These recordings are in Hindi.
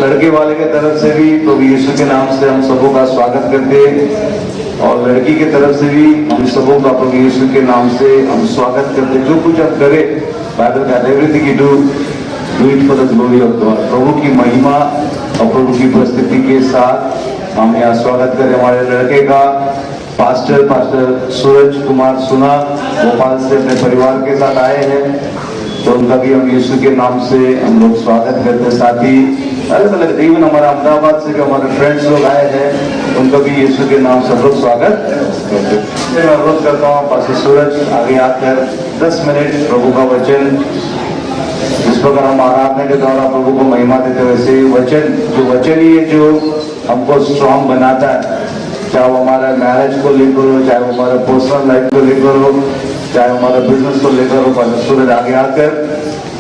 लड़के वाले के तरफ से भी प्रभु यीशु के नाम से हम सबों का स्वागत करते हैं और लड़की की तरफ से भी हम सबों का प्रभु यीशु के नाम से हम स्वागत करते हैं। जो कुछ हम करें, बाइबल का everything you do it for the glory of God. प्रभु की महिमा और प्रभु की उपस्थिति के साथ हम यहाँ स्वागत करें हमारे लड़के का। पास्टर सूरज कुमार सुना भोपाल से अपने परिवार के साथ आए हैं, तो उनका भी हम यीशु के नाम से हम लोग स्वागत करते हैं। साथ ही अलग अलग इवन हमारा अहमदाबाद से भी हमारे फ्रेंड्स लोग आए हैं, उनका भी यीशु के नाम से हम लोग स्वागत करते हैं। मैं अनुरोध करता हूँ पास्टर सूरज आगे आकर 10 मिनट प्रभु का वचन, जिस प्रकार हम आराधना के द्वारा प्रभु को महिमा देते हैं, वैसे वचन ही है जो हमको स्ट्रांग बनाता है। चाहे वो हमारा मैरिज को लेकर हो, चाहे वो हमारा पर्सनल लाइफ को लेकर हो, चाहे हमारा बिजनेस को लेकर हो। पास्टर सूरज आगे आकर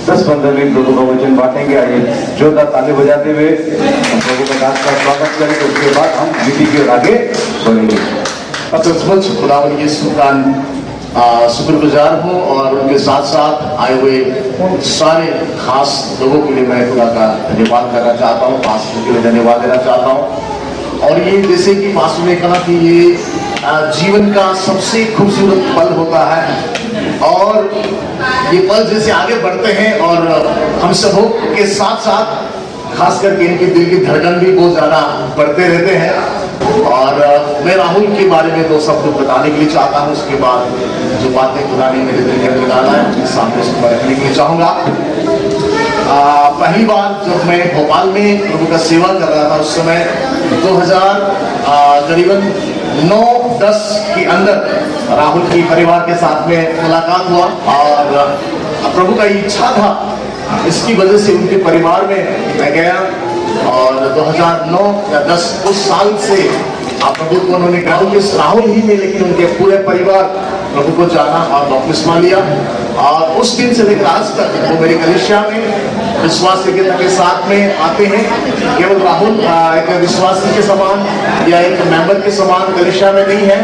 10-15 मिनट प्रभु का वचन बांटेंगे। आइए जोरदार ताली बजाते हुए हम प्रभु का दास का स्वागत करेंगे, उसके बाद हम मीटिंग की ओर आगे बढ़ेंगे। खुदावंद यीशु का शुक्रगुजार हूँ और उनके साथ साथ आए हुए सारे खास लोगों के लिए मैं खुदा का धन्यवाद करना चाहता हूँ, पास्टर के लिए धन्यवाद देना चाहता हूँ। और ये जैसे कि पास्टर ने कहा कि ये जीवन का सबसे खूबसूरत पल होता है और ये पल जैसे आगे बढ़ते हैं और हम सबों के साथ साथ खास करके इनके दिल की धड़कन भी बहुत ज्यादा बढ़ते रहते हैं। और मैं राहुल के बारे में 2 शब्द बताने के लिए चाहता हूँ, उसके बाद जो बातें खुदा ने मेरे दिल के अंदर डाला है उनके सामने उसको रखने के लिए चाहूँगा। पहली बार जब मैं भोपाल में प्रभु का सेवा कर रहा था, उस समय 2000 करीबन 9-10 के अंदर राहुल के परिवार के साथ में मुलाकात हुआ और प्रभु का इच्छा था, इसकी वजह से उनके परिवार में मैं गया और 2009 या 10 उस साल से प्रभु को उन्होंने राहुल ही नहीं लेकिन उनके पूरे परिवार प्रभु को जाना और बपतिस्मा लिया। और उस दिन से लेकर आज तक वो मेरी कलीसिया में विश्वास के साथ में आते हैं। केवल राहुल एक विश्वासी के समान या एक मेंबर के समान कलीसिया में नहीं है,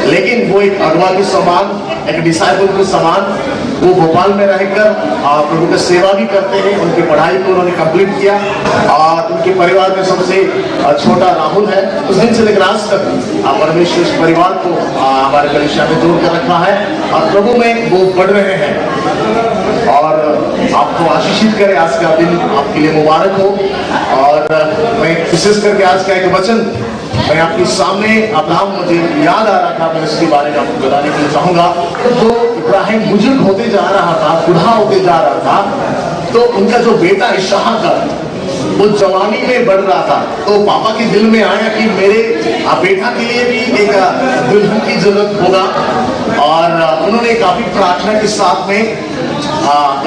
लेकिन वो एक अगवा के समान, एक डिसाइपल के समान वो भोपाल में रहकर प्रभु की सेवा भी करते हैं। उनकी पढ़ाई को उन्होंने कंप्लीट किया और उनके परिवार में सबसे छोटा राहुल है। उस दिन से लेकर आज तक परमेश्वर इस परिवार को हमारे कलीसिया में जोड़ कर रखा है और प्रभु में वो बढ़ रहे हैं और आपको आशीषित करे। आज का दिन आपके लिए मुबारक हो। और मैं विशेष करके आज का एक वचन मैं आपके सामने अब्राहम मुझे याद आ रहा था, मैं इसके बारे में आपको बताने के लिए चाहूंगा। तो इब्राहिम बुजुर्ग होते जा रहा था, बूढ़ा होते जा रहा था, तो उनका जो बेटा इसहाक वो जवानी में बढ़ रहा था, तो पापा के दिल में आया कि मेरे बेटा के लिए भी एक दुल्हन की जरूरत होगा। और उन्होंने काफी प्रार्थना के साथ में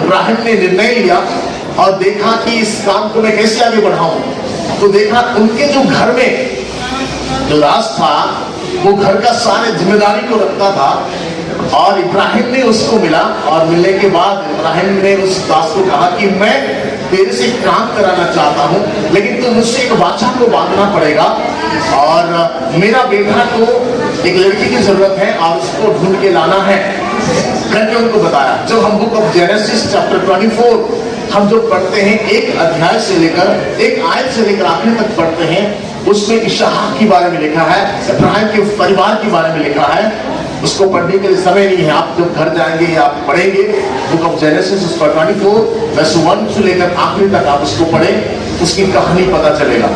इब्राहिम ने निर्णय लिया और देखा कि इस काम को मैं कैसे आगे बढ़ाऊं। तो देखा उनके जो घर में जो दास था वो घर का सारे जिम्मेदारी को रखता था और इब्राहिम ने उसको मिला और मिलने के बाद इब्राहिम ने उस दास को कहा कि मैं तेरे से काम कराना चाहता हूँ, लेकिन तो मुझसे एक वाचा को बांधना पड़ेगा और मेरा बेटा को एक लड़की की जरूरत है और उसको ढूंढ के लाना है करके उनको बताया। जब हम बुक ऑफ जेनेसिस चैप्टर 24 हम जो पढ़ते हैं, एक अध्याय से लेकर एक आयत से लेकर आखिर तक पढ़ते हैं, उसमें इसहाक के बारे में लिखा है, इब्राहिम के परिवार के बारे में लिखा है। उसको पढ़ने के लिए समय नहीं है, आप जब घर जाएंगे या आप पढ़ेंगे बुक ऑफ जेनेसिस उसका 24 वर्स 1 से लेकर आखिरी तक आप उसको पढ़ें, उसकी कहानी पता चलेगा।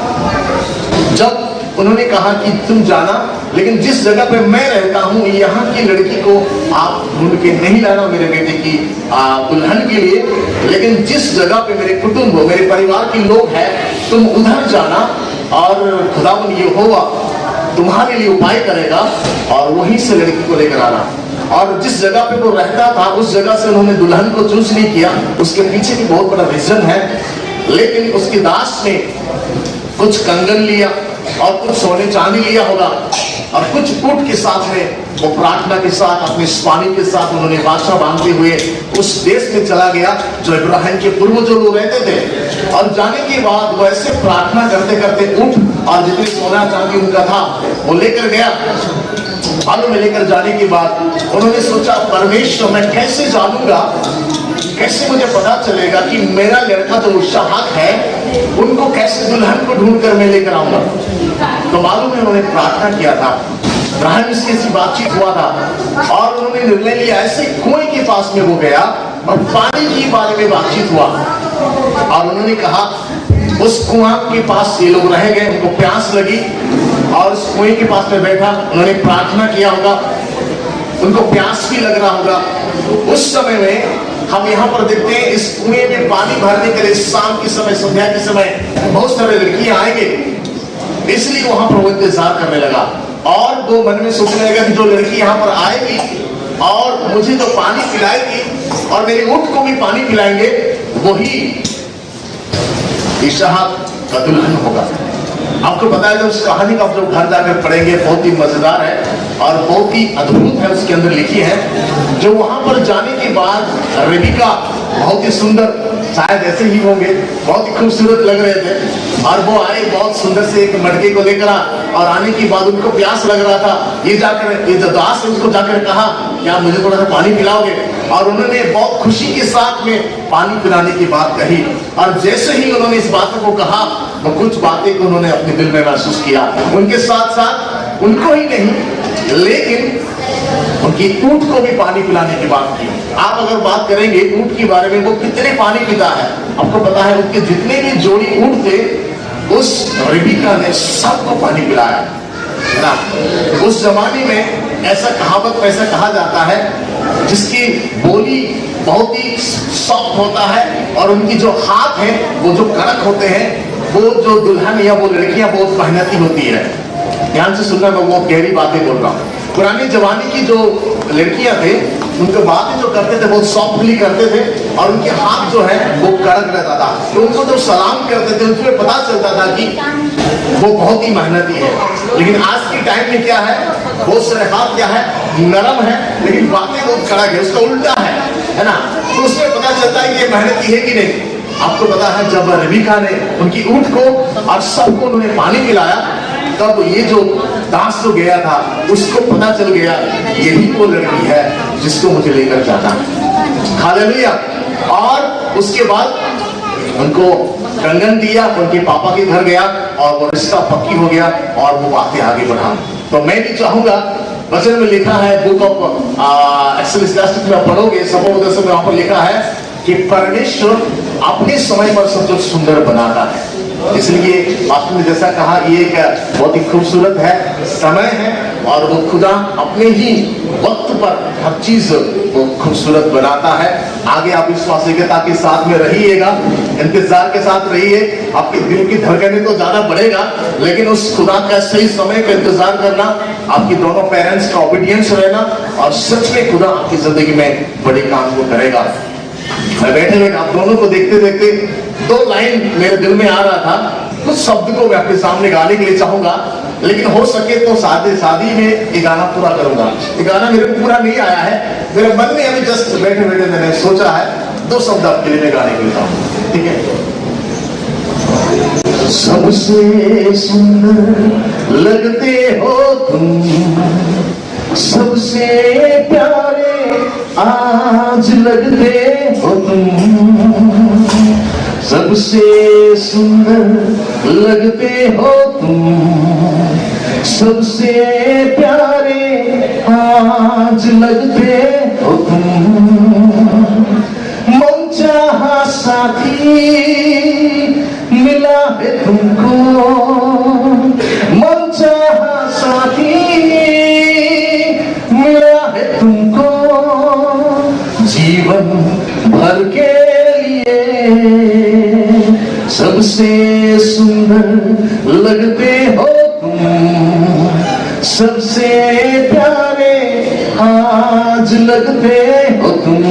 जब उन्होंने कहा कि तुम जाना, लेकिन जिस जगह पे मैं रहता हूँ यहाँ की लड़की को आप ढूंढ के नहीं लाना मेरे बेटे की दुल्हन के लिए, लेकिन जिस जगह पे मेरे कुटुंब हो, मेरे परिवार के लोग हैं, तुम उधर जाना और खुदावंद यहोवा तुम्हारे लिए उपाय करेगा और वहीं से लड़की को लेकर आना। और जिस जगह पे वो रहता था उस जगह से उन्होंने दुल्हन को चूज नहीं किया, उसके पीछे भी बहुत बड़ा रीजन है। लेकिन उसके दास ने कुछ कंगन लिया और कुछ सोने चांदी लिया होगा और कुछ ऊंट के साथ में वो प्रार्थना के साथ अपने स्वामी के साथ उन्होंने बादशाह बांधते हुए उस देश में चला गया जो इब्राहिम के पूर्वजों लोग रहते थे। और जाने के बाद वो ऐसे प्रार्थना करते करते ऊंट और जितने सोना चांदी उनका था वो लेकर गया। बालों में लेकर जाने के बाद उन्होंने सोचा परमेश्वर मैं कैसे जानूंगा, कैसे मुझे पता चलेगा कि मेरा लड़का जो इसहाक है उनको कैसे दुल्हन को ढूंढ कर मैं लेकर आऊंगा। तो मालूम है उन्होंने प्रार्थना किया था, इब्राहिम से ऐसी बातचीत हुआ था और उन्होंने निर्णय लिया, ऐसे कुएं के पास में वो गया और पानी के बारे में बातचीत हुआ और उन्होंने कहा उस कुआं के पास ये लोग रह गए, उनको प्यास लगी और उस कुएं के पास में बैठा, उन्होंने प्रार्थना किया होगा, उनको प्यास भी लग रहा होगा। उस समय में हम यहाँ पर देखते हैं इस कुएं में पानी भरने के लिए शाम के समय, संध्या के समय बहुत सारे लड़कियां आएंगे, इसलिए वहां पर वो इंतजार करने लगा और वो मन में सोचने लगा कि जो लड़की यहाँ पर आएगी और मुझे तो पानी पिलाएगी और मेरे ऊंट को भी पानी पिलाएंगे, वही इसहाक का दुल्हन होगा। आपको पता है, उस कहानी का आप जो घर जाकर पढ़ेंगे बहुत ही मजेदार है और बहुत ही अद्भुत है, उसके अंदर लिखी है। जो वहां पर जाने के बाद रेबिका बहुत ही सुंदर, शायद ऐसे ही होंगे, बहुत ही खूबसूरत लग रहे थे और वो आए बहुत सुंदर से एक मटके को लेकर और आने के बाद उनको प्यास लग रहा था। ये जो दास है उसको जाकर कहा क्या मुझे थोड़ा सा पानी पिलाओगे, और उन्होंने बहुत खुशी के साथ में पानी पिलाने की बात कही और जैसे ही उन्होंने इस बात को कहा तो कुछ बातें को उन्होंने अपने दिल में महसूस किया। उनके साथ साथ उनको ही नहीं लेकिन उनकी ऊंट को भी पानी पिलाने की बात की। आप अगर बात करेंगे ऊंट के बारे में, वो कितने पानी पीता है आपको पता है। उनके जितने भी जोड़ी ऊंट थे उस रिबिका ने सबको पानी पिलाया है ना। उस जमाने में ऐसा कहावत ऐसा कहा जाता है जिसकी बोली बहुत ही सॉफ्ट होता है और उनकी जो हाथ है वो जो कड़क होते हैं, वो जो दुल्हन या वो लड़कियां बहुत मेहनती होती है। ध्यान से सुनना, मैं वो गहरी बातें बोल रहा हूँ। पुराने जमाने की जो लड़कियां थे उनको बातें जो करते थे बहुत सॉफ्टली करते थे और उनके हाथ जो है वो कड़क रहता था, तो उनको जब सलाम करते थे उसमें पता चलता था कि वो बहुत ही मेहनती है। लेकिन आज के टाइम में क्या है, बहुत सारे हाथ क्या है नरम है लेकिन बातें बहुत कड़क है, उसका उल्टा है ना। तो उसमें पता चलता है कि ये मेहनती है कि नहीं। आपको पता है जब रेबिका ने उनकी ऊंट को और सबको उन्होंने पानी पिलाया तब ये जो दास जो गया था उसको पता चल गया यही वो लड़की है जिसको मुझे लेकर जाना है। हालेलुया। और उसके बाद उनको कंगन दिया, उनके पापा के घर गया और वो रिश्ता पक्की हो गया और वो बातें आगे बढ़ा। तो मैं भी चाहूंगा, वचन में लिखा है बुक ऑफ एक्सोडियस में पढ़ोगे सबोदस में वहां पर लिखा है कि परमेश्वर अपने समय पर सब कुछ सुंदर बनाता है। इसलिए पास्टर ने जैसा कहा ये एक बहुत ही खूबसूरत है समय है और वो खुदा अपने ही वक्त पर हर चीज वो खूबसूरत बनाता है। आगे आप विश्वासिकता के साथ में रहिएगा, इंतजार के साथ रहिए। आपके दिल की धड़कनें तो ज्यादा बढ़ेगा लेकिन उस खुदा का सही समय का इंतजार करना, आपकी दोनों पेरेंट्स का ओबीडियंस रहना और सच में खुदा आपकी जिंदगी में बड़े काम को करेगा। मैं बैठे हुए आप दोनों को देखते देखते दो लाइन मेरे दिल में आ रहा था, कुछ शब्द को मैं अपने सामने गाने के लिए चाहूंगा, लेकिन हो सके तो शादी में ये गाना पूरा करूंगा। ये गाना मेरे को पूरा नहीं आया है, मेरे मन में अभी जस्ट बैठे बैठे मैंने सोचा है, दो शब्द आपके लिए मैं गाने के लिए चाहूंगा, ठीक है। सबसे सुंदर लगते हो तुम, सबसे प्यारे आज लगते हो तुम, सबसे सुंदर लगते हो तुम, सबसे प्यारे आज लगते हो तुम, मनचाहा साथी मिला है तुमको, मनचाहा साथी मिला है तुमको, जीवन भर के सबसे सुंदर लगते हो तुम, सबसे प्यारे आज लगते हो तुम,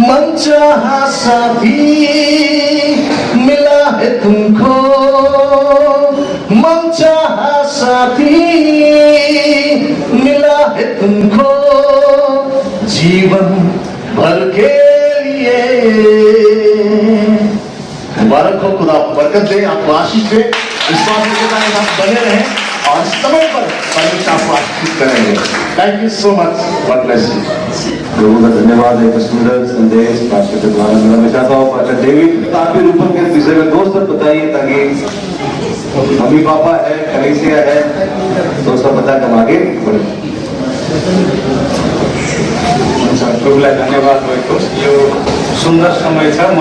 मनचाहा साथी मिला है तुमको, मनचाहा साथी मिला है तुमको, जीवन भर के मुबारक हो, खुदा बरकत दे, आपको आशीष दे, विश्वास के साथ आप बने रहें और समय पर परमेश्वर आपको आशीष करेंगे। Thank you so much, God bless you. प्रभु का धन्यवाद। एक सुंदर संदेश पास्टर के द्वारा मिला। मैं चाहता हूँ पास्टर डेविड आप भी रूपक के विषय में दो शब्द बताइए, ताकि मम्मी पापा है, कलीसिया है, तो सब बता कर आगे बढ़े। प्रभुलाई धन्यवाद भएको यो सुन्दर समय छ। म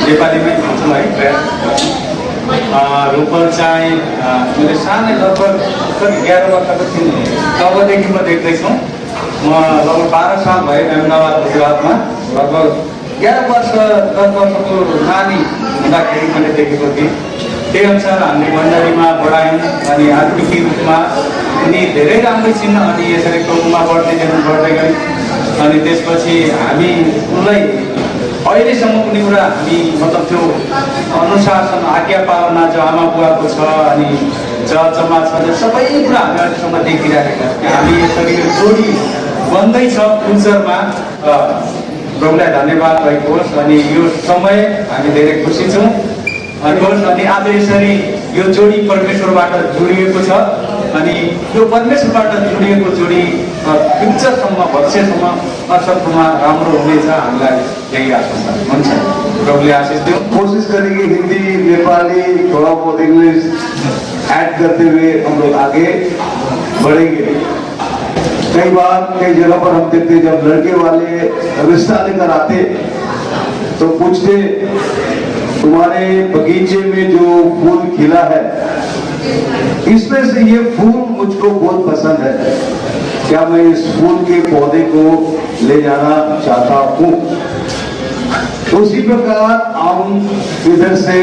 नेपालीमै भन्छु है प्रयास रूपल चाहिँ मैले सानै लगभग 11 वर्षको थिएँ तबदेखि म देख्दैछु। म लगभग 12 साल भयो अहमदाबाद गुजरातमा, लगभग 11 वर्ष 10 वर्षको नानी हुँदाखेरि मैले देखेको थिएँ। त्यही अनुसार हामीले मण्डलीमा बढायौँ अनि आत्मिक रूपमा उनी धेरै राम्रै छिन्। अनि यसरी प्रभुमा बढ्दै गयौँ अनि त्यसपछि हामी उनलाई अहिलेसम्म कुनै कुरा हामी मतलब त्यो अनुशासन आज्ञा पालना जो आमा बुवाको छ अनि जमा छ त्यो सबै कुरा हामी अहिलेसम्म देखिराखेका छौँ। हामी यसरी यो जोडी बन्दैछ फ्युचरमा। प्रभुलाई धन्यवाद भएको होस्। अनि यो समय हामी धेरै खुसी छौँ। अनि आज यसरी यो जोडी परमेश्वरबाट जोडिएको छ अनि यो परमेश्वरबाट जोडिएको जोडी फ्युचरसम्म भविष्यसम्म असलमा राम्रो हुनेछ, हामीलाई यही आशा छ। हुन्छ, प्रभुले आशीष दियो। कोशिश करेंगे हिंदी, नेपाली, थोड़ा बहुत इंग्लिश ऐड करते हुए हम लोग आगे बढ़ेंगे। कई बार कई जगह पर हम देखते जब लड़के वाले रिश्ता लेकर आते तो पूछते तुम्हारे बगीचे में जो फूल खिला है इसमें से ये फूल मुझको बहुत पसंद है, क्या मैं इस फूल के पौधे को ले जाना चाहता हूँ। उसी प्रकार हम इधर से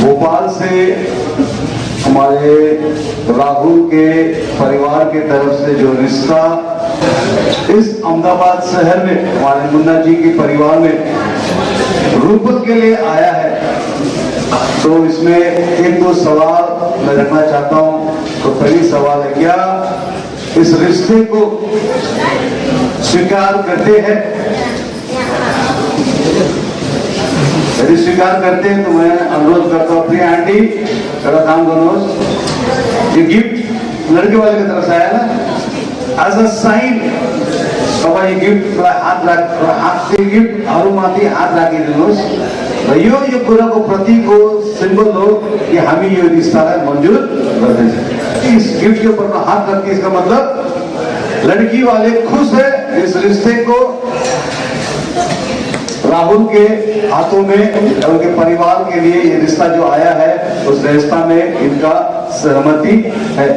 भोपाल से हमारे राहुल के परिवार के तरफ से जो रिश्ता इस अहमदाबाद शहर में हमारे मुन्ना जी के परिवार में रूपक के लिए आया है, तो इसमें एक दो सवाल मैं रखना चाहता हूं। तो पहली सवाल है, क्या इस रिश्ते को स्वीकार करते हैं? यदि स्वीकार करते हैं तो मैं अनुरोध करता हूँ प्रिय आंटी थोड़ा काम करो। ये गिफ्ट लड़के वाले की तरफ से आया ना, एज अ साइन बाबा ये गिफ्ट हाथ से गिफ्ट माथि हाथ राखिदिनुहोस् र यो कुराको प्रतीक हो, सिंबल हो कि हामी यो रिश्तालाई मंजूर गर्दैछौँ। इस गिफ्ट के ऊपर हाथ रख के इसका मतलब लड़की वाले खुश है इस रिश्ते को राहुल के हाथों में, उनके परिवार के लिए ये रिश्ता जो आया है उस रिश्ता में इनका सहमति है।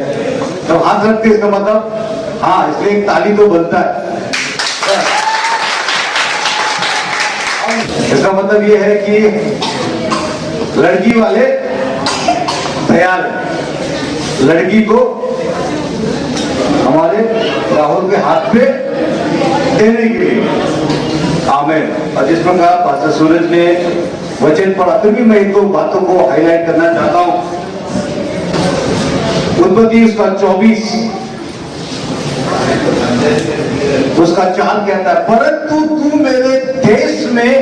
तो हाथ रख के इसका मतलब हाँ, इसलिए एक ताली तो बनता है। इसका मतलब ये है कि लड़की वाले तैयार है लड़की को हमारे राहुल के हाथ पे देने के लिए। आमीन। और जिस प्रकार पास्टर सूरज ने वचन पढ़ा, फिर भी मैं एक दो बातों को हाईलाइट करना चाहता हूं। उत्पत्ति उसका 24 उसका 4 कहता है, परंतु तू मेरे देश में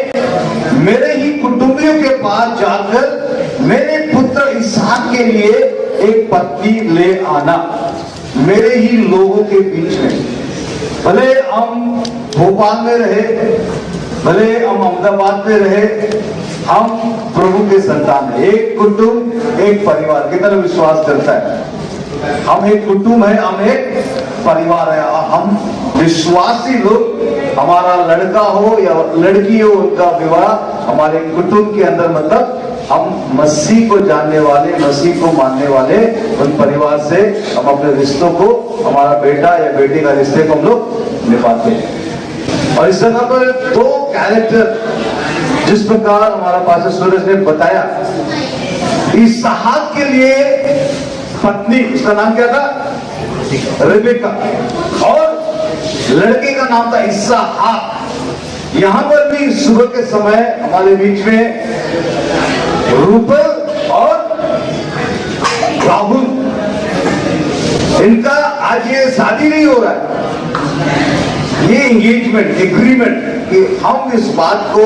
मेरे ही कुटुंबियों के पास जाकर मेरे पुत्र इसहाक के लिए एक पत्नी ले आना, मेरे ही लोगों के बीच में। भले हम भोपाल में रहे, भले हम अहमदाबाद में रहे, हम प्रभु के संतान हैं। एक कुटुंब, एक परिवार। कितना विश्वास करता है? हम एक कुटुंब है, हम एक परिवार है। हम विश्वासी लोग, हमारा लड़का हो या लड़की हो, उनका विवाह हमारे कुटुंब के अंदर, मतलब हम मसीह को जानने वाले, मसीह को मानने वाले उन परिवार से हम अपने रिश्तों को, हमारा बेटा या बेटी का रिश्ते को हम लोग निभाते हैं। और इस जगह पर दो कैरेक्टर, जिस प्रकार हमारा पास्टर सूरज ने बताया, इसहाक के लिए पत्नी, उसका नाम क्या था? रेबेका, और लड़के का नाम था इसहाक। यहां पर भी सुबह के समय हमारे बीच में रूपल और राहुल, इनका आज ये शादी नहीं हो रहा है, ये एंगेजमेंट, एग्रीमेंट कि हम इस बात को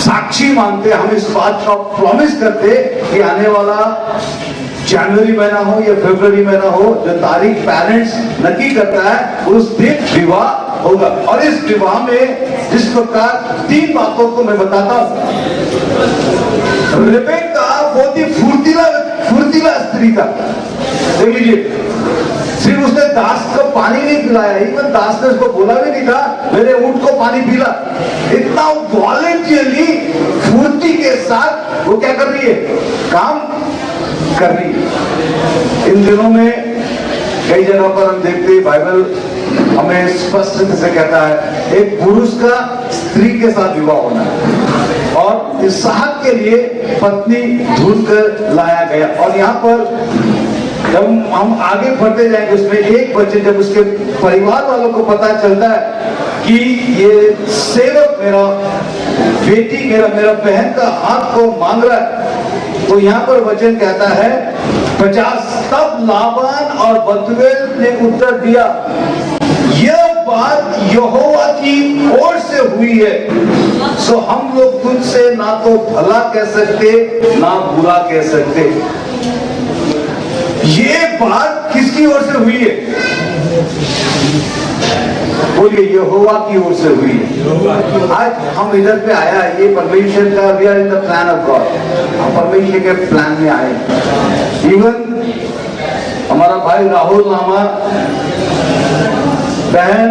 साक्षी मानते, हम इस बात का प्रॉमिस करते कि आने वाला जनवरी महीना हो या फरवरी महीना हो, जो तारीख पेरेंट्स नक्की करता है उस दिन विवाह होगा। और इस विवाह में जिस प्रकार 3 बातों को मैं बताता हूं। रेबेका बहुत ही फुर्तीला स्त्री था। देख लीजिए, सिर्फ उसने दास को पानी नहीं पिलाया, इवन दास ने उसको बोला भी नहीं था मेरे ऊंट को पानी पिला। इतना वॉलेंटियरली फुर्ती के साथ वो क्या कर रही है, काम कर रही है। इन दिनों में कई जगह पर हम देखते हैं, बाइबल हमें स्पष्ट से कहता है एक पुरुष का स्त्री के साथ विवाह होना है और इसहाक के लिए पत्नी ढूंढ कर लाया गया। और यहाँ पर जब हम आगे बढ़ते जाएंगे उसमें एक बच्चे, जब उसके परिवार वालों को पता चलता है कि ये सेवक मेरा बेटी मेरा बहन का हाथ को मांग रहा है, तो यहाँ पर वचन कहता है 50। तब लाबान और बतूएल ने उत्तर दिया, यह बात यहोवा की ओर से हुई है, सो हम लोग तुझसे ना तो भला कह सकते ना बुरा कह सकते। ये बात किसकी ओर से हुई है? बोलिए, यहोवा की ओर से हुई है। आज हम इधर पे आया, ये परमेश्वर का, we are in the plan of God, हम परमेश्वर के प्लान में आए। इवन हमारा भाई राहुल नामा बहन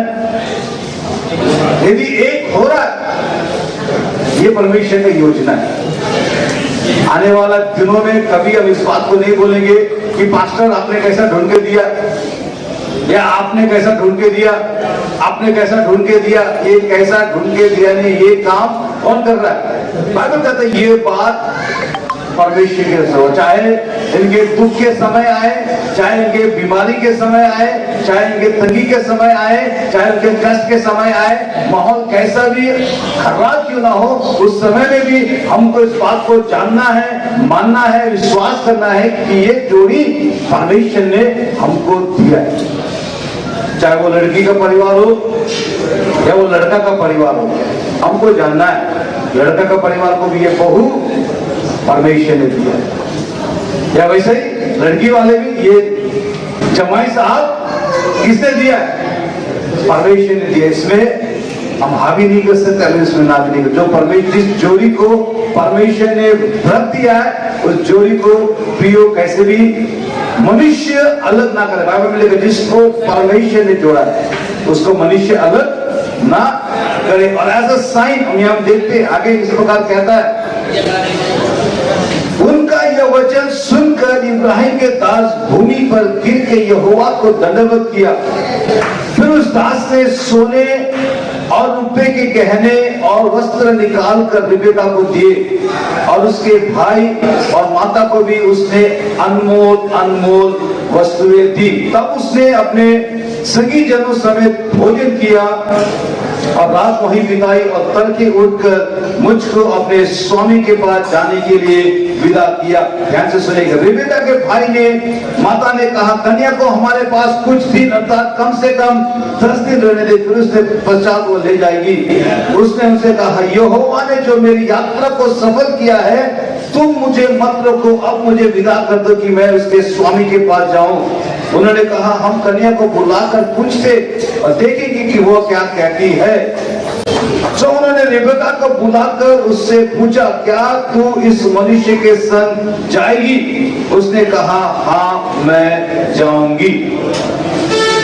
यदि एक हो रहा है, ये परमेश्वर की योजना है। आने वाला दिनों में कभी हम इस बात को नहीं बोलेंगे कि पास्टर आपने कैसा ढूंढ के दिया, या आपने कैसा ढूंढ के दिया, आपने कैसा ढूंढ के दिया, ये कैसा ढूंढ के दिया नहीं, ये काम कौन कर रहा है? बाइबल कहता है ये बात परमेश्वर के से, चाहे इनके दुख के समय आए, चाहे इनके बीमारी के समय आए, चाहे इनके तंगी के समय आए, चाहे इनके कष्ट के समय आए, माहौल कैसा भी खराब क्यों ना हो, उस समय में भी हमको इस बात को जानना है, मानना है, विश्वास करना है कि ये जोड़ी परमेश्वर ने हमको दिया है। चाहे वो लड़की का परिवार हो या वो लड़का का परिवार हो, हमको जानना है लड़का का परिवार को भी ये बहू परमेश्वर ने दिया है, या वैसे ही लड़की वाले भी ये जमाई साहब किसने दिया है? परमेश्वर ने दिया। इसमें हम हावी नहीं कर सकते, अगर इसमें ना भी नहीं कर, जो परमेश्वर, जिस जोड़ी को परमेश्वर ने व्रत दिया है उस जोड़ी को प्रियो कैसे भी मनुष्य अलग ना करे। बाइबल में लिखा, जिसको परमेश्वर ने जोड़ा है उसको मनुष्य अलग ना करे। और एज अ साइन हम देखते आगे इस प्रकार कहता है, उनका यह वचन सुनकर इब्राहिम के दास भूमि पर गिर के यहोवा को दंडवत किया। फिर उस दास ने सोने और रुपए के गहने और वस्त्र निकाल कर रिबेका को दिए, और उसके भाई और माता को भी उसने अनमोल वस्तुएं दी। तब उसने अपने सगी जनों समेत भोजन किया और रात वहीं बिताई, और तड़के उठकर मुझको अपने स्वामी के पास जाने के लिए विदा किया। ध्यान से सुनिएगा। रिबेका के भाई ने, माता ने कहा, कन्या को हमारे पास कुछ दिन अर्थात कम से कम 10 दिन रहने दे, फिर उसके पश्चात वो ले जाएगी। उसने उनसे कहा, यहोवा ने जो मेरी यात्रा को सफल किया है, तुम मुझे मत रोको, अब मुझे विदा कर दो कि मैं उसके स्वामी के पास जाऊं। उन्होंने कहा, हम कन्या को बुलाकर पूछते और देखेंगे कि वो क्या कहती है। तो उन्होंने रिबेका को बुलाकर उससे पूछा, क्या तू इस मनुष्य के संग जाएगी? उसने कहा, हाँ मैं जाऊंगी।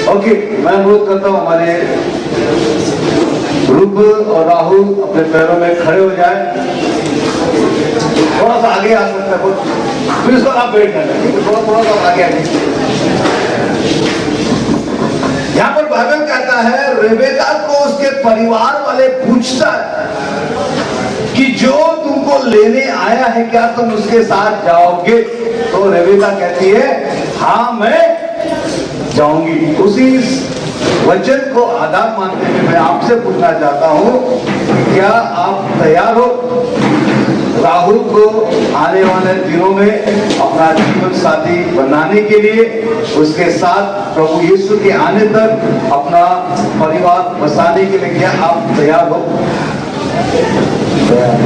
ओके, मैं अनुरोध करता हूं हमारे रूप और राहुल अपने पैरों में खड़े हो जाए। थोड़ा सा आगे आ सकता है, फिर इसको आप बैठ जाए, थोड़ा सा आगे आगे। यहाँ पर बाइबल कहता है, रेबेका को उसके परिवार वाले पूछता है कि जो तुमको लेने आया है क्या तुम उसके साथ जाओगे? तो रेबेका कहती है, हाँ मैं जाऊंगी। उसी वचन को आधार मानते हुए मैं आपसे पूछना चाहता हूँ, क्या आप तैयार हो राहुल को आने वाले दिनों में अपना जीवन साथी बनाने के लिए, उसके साथ प्रभु यीशु के आने तक अपना परिवार बसाने के लिए? क्या आप तैयार हो?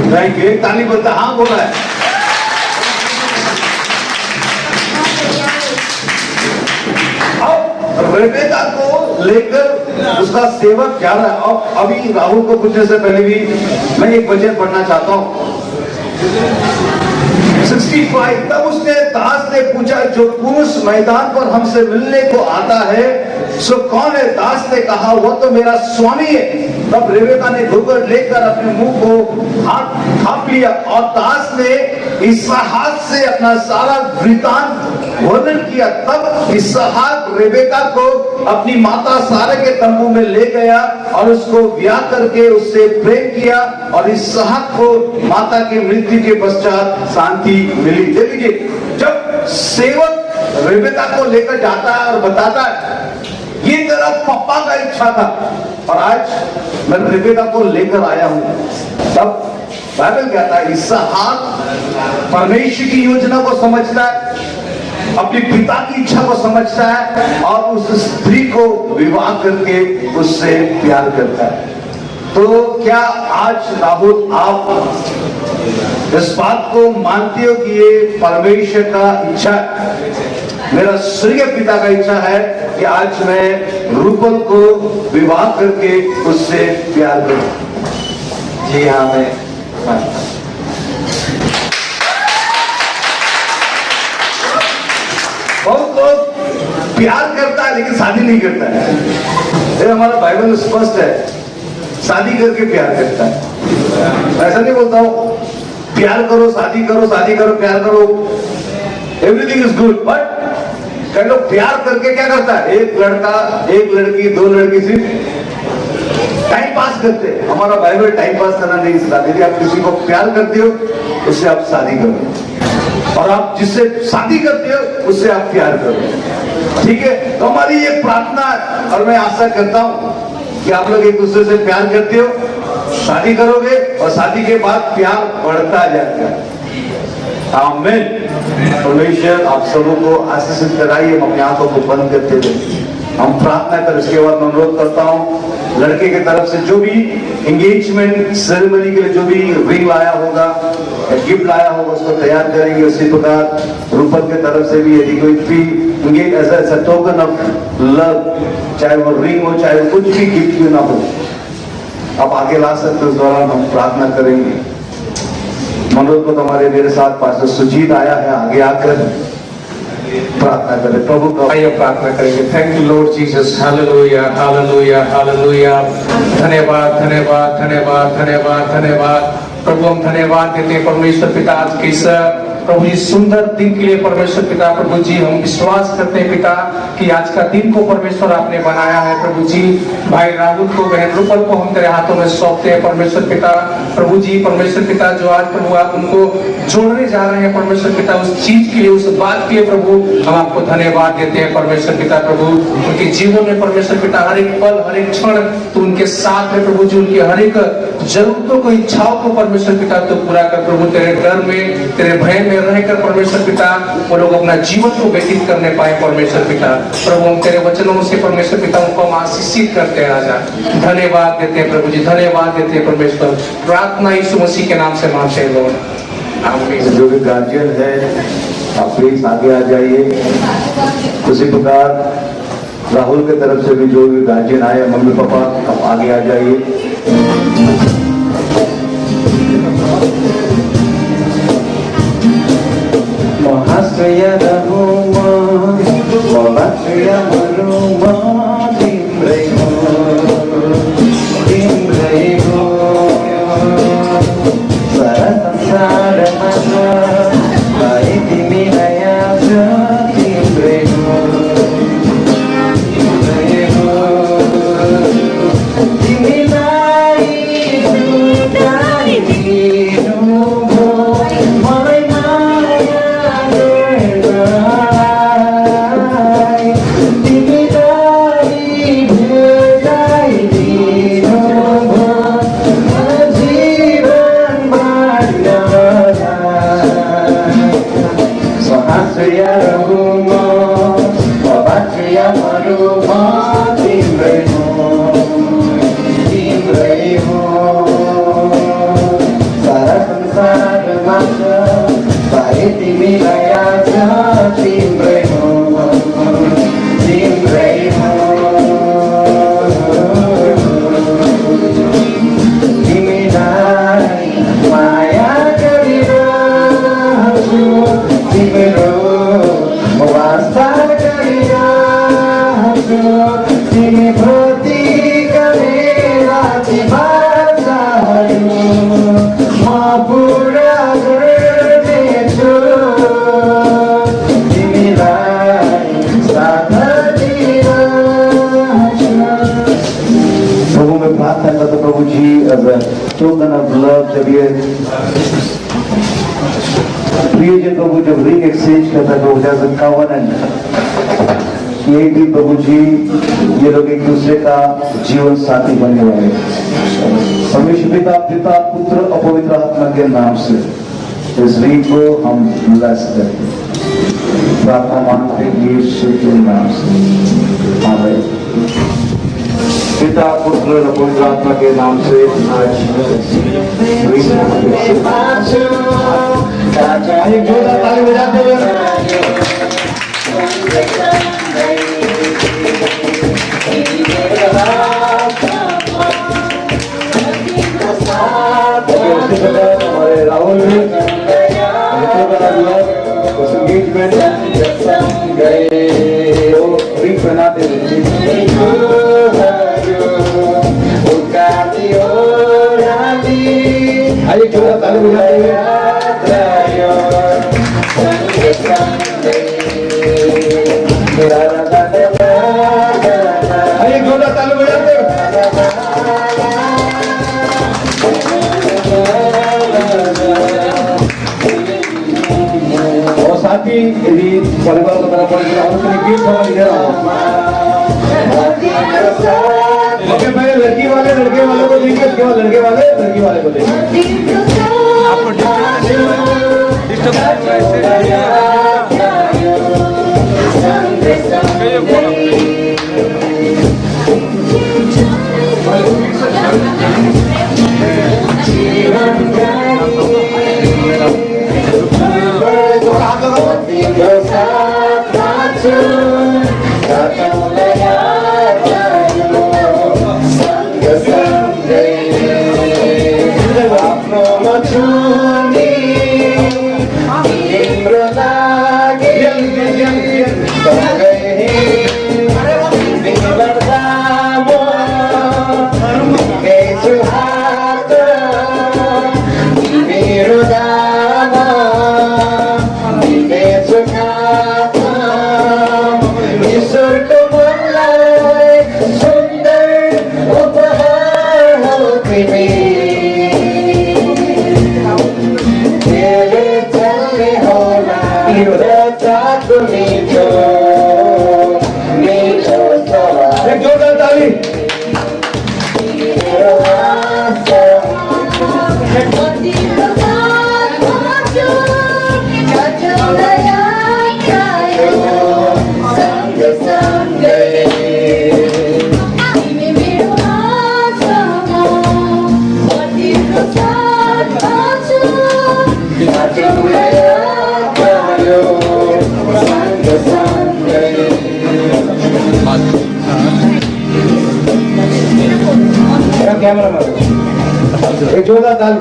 Thank you. ताली बता, हाँ बोला है। रेबेका को लेकर उसका सेवक जा रहा है। और अभी राहुल को पूछने से पहले भी मैं एक वचन पढ़ना चाहता हूँ। 65 तब उसने दास ने पूछा, जो पुरुष मैदान पर हमसे मिलने को आता है सो कौन है? दास ने कहा, वो तो मेरा स्वामी है। तब रेबेका ने घूंघट लेकर अपने मुंह को हाथ थाप लिया और दास ने इसहाक से अपना सारा वृतांत वर्णन किया। तब इसहाक रेबेका को अपनी माता सारा के तंबू में ले गया और उसको ब्याह करके उससे प्रेम किया और इसहाक को माता की मृत्यु के पश्चात शांति मिली। देखिए, जब सेवक रेबेका को लेकर जाता है और बताता है ये तेरा पापा का इच्छा था और आज मैं रेबेका को लेकर आया हूं, तब बाइबल कहता है इसहाक परमेश्वर की योजना को समझता है, अपने पिता की इच्छा को समझता है और उस स्त्री को विवाह करके उससे प्यार करता है। तो क्या आज राहुल आप इस बात को मानते हो कि ये परमेश्वर का इच्छा है? मेरा स्वर्गीय पिता का इच्छा है कि आज मैं रूपल को विवाह करके उससे प्यार करूं। जी हाँ, मैं बहुत लोग प्यार करता है लेकिन शादी नहीं करता है। ये हमारा बाइबल स्पष्ट है, शादी करके प्यार करता है। ऐसा नहीं बोलता हूं प्यार करो शादी करो, शादी करो प्यार करो, एवरीथिंग इज गुड, बट कई लोग प्यार करके क्या करता है, एक लड़का एक लड़की दो लड़की सिर्फ टाइम पास करते हैं। हमारा बाइबल टाइम पास करना नहीं सिखाता। यदि आप किसी को प्यार करते हो उससे आप शादी करो और आप जिससे शादी करते हो उससे आप प्यार करो, ठीक है? तो हमारी ये प्रार्थना है और मैं आशा करता हूं कि आप लोग एक दूसरे से प्यार करते हो, शादी करोगे और शादी के बाद प्यार बढ़ता जाएगा। आमीन। परमेश्वर आप सबों को आशीषित कराइए। हम अपनी आंखों को बंद करते हुए हम प्रार्थना कर, इसके बाद मैं अनुरोध करता हूँ लड़के की तरफ से जो भी एंगेजमेंट सेरेमनी के लिए जो भी रिंग लाया होगा या गिफ्ट लाया होगा उसको तैयार करेंगे। उसी प्रकार रूपल की तरफ से भी यदि कोई भी as a token of love, चाहे वो रिंग हो चाहे कुछ भी गिफ्ट भी ना हो, आप आगे ला सकते हो। उस दौरान हम प्रार्थना करेंगे। मनोज को हमारे मेरे साथ पास्टर सुजीत आया है, आगे आकर प्रार्थना करें। प्रभु का आइए प्रार्थना करेंगे। Thank you Lord Jesus, hallelujah hallelujah hallelujah. धन्यवाद धन्यवाद धन्यवाद धन्यवाद धन्यवाद प्रभु, हम धन्यवाद देते हैं परमेश्वर पिता आज के इस प्रभु जी सुंदर दिन के लिए। परमेश्वर पिता प्रभु जी हम विश्वास करते हैं पिता कि आज का दिन को परमेश्वर आपने बनाया है। प्रभु जी भाई राहुल को बहन रूपल को हम तेरे हाथों में सौंपते हैं परमेश्वर पिता। प्रभु जी परमेश्वर पिता जो आज प्रभु आप उनको जोड़ने जा रहे हैं परमेश्वर पिता, उस चीज के लिए उस बात के लिए प्रभु हम आपको धन्यवाद देते हैं परमेश्वर पिता। प्रभु उनके जीवन में परमेश्वर पिता हर एक पल हर एक क्षण तो उनके साथ है प्रभु जी। उनकी हर एक जरूरतों को इच्छाओं को परमेश्वर पिता तो पूरा कर प्रभु। तेरे डर में तेरे भय में रहकर परमेश्वर पिता वो लोग अपना जीवन को व्यतीत करने पाए परमेश्वर पिता। प्रभु हम तेरे वचनों से परमेश्वर पिता उनको हम आशीषित करते हैं राजा। धन्यवाद देते हैं प्रभु जी, धन्यवाद देते हैं परमेश्वर। प्रार्थना यीशु मसीह के नाम से मांगते हैं लॉर्ड, आमीन। जो भी गार्जियन है आप प्लीज आगे आ जाइए। उसी प्रकार राहुल की तरफ से भी जो भी गार्जियन आए, मम्मी पापा आप आगे आ जाइए। Mahasya Dharma, Mahasya Maruma, Dimreho, Dimreho, Sarasamsara Masa, Baiti Minaya Dimreho, Dimreho, Diminai Sudari Dinubo, Malay Timbre Prabhu ji as a token of love जब ये प्रियजन प्रभु जब रिंग एक्सचेंज करता है तो as a covenant ये भी प्रभु जी ये लोग एक दूसरे का जीवन साथी बनने वाले परमेश्वर पिता पिता पुत्र और पवित्र आत्मा के नाम से इस रिंग को हम ब्लेस करते हैं प्रार्थना मांगते हैं यीशु के नाम से आमीन। पिता पुत्र और पवित्र आत्मा के नाम से आज एक जोरदार ताली बजाते हुए हमारे राहुल भी संगीत गए रिंग बनाते आइए जोरदार ताली बजाते हुए आइए जोरदार ताली बजाते हुए और साथ ही यदि परिवार को तरफ पड़ेगा हम उसके लिए समझ दे रहा हूँ ओके पहले लड़की वाले लड़के वालों को देंगे उसके बाद लड़के वाले को देंगे कैमरा में एक जोरदार ताली।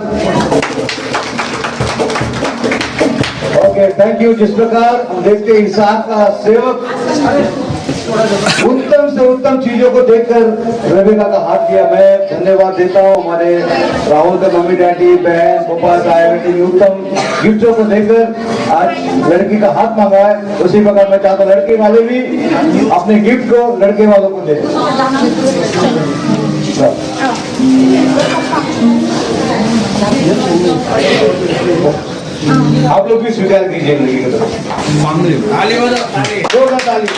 Okay thank you. जिस प्रकार हम देखते हैं इंसान का सेवक उत्तम से उत्तम चीजों को देखकर रेबेका का हाथ दिया। मैं धन्यवाद देता हूँ हमारे राहुल के मम्मी डैडी बहन गोपाल का उत्तम गिफ्टों को देखकर आज लड़की का हाथ मांगा है। उसी प्रकार मैं चाहता हूँ लड़के वाले भी अपने गिफ्ट को लड़के वालों को दे। आप लोग भी स्वीकार कीजिए लड़की की तरफ ताली।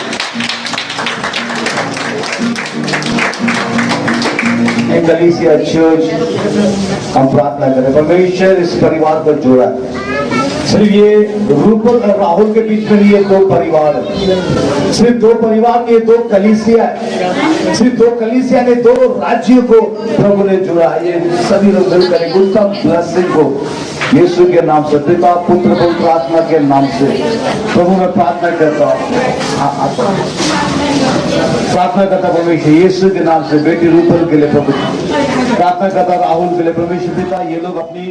कलीसिया चर्च हम प्रार्थना करें परमेश्वर इस परिवार को जोड़ा। सिर्फ ये रूपल और राहुल के बीच में ये दो परिवार है, सिर्फ दो परिवार के दो कलीसिया, सिर्फ दो कलीसिया ने दो राज्यों को प्रभु ने जोड़ा। ये सभी लोग मिल करेंगे उत्तम ब्लेसिंग को यीशु के नाम से, पिता पुत्र पवित्र आत्मा के नाम से प्रभु मैं प्रार्थना करता हूँ। प्रार्थना करता परमेश्वर यीशु के नाम से बेटी रूपल के लिए प्रभु प्रार्थना करता राहुल के लिए परमेश्वर पिता ये लोग अपनी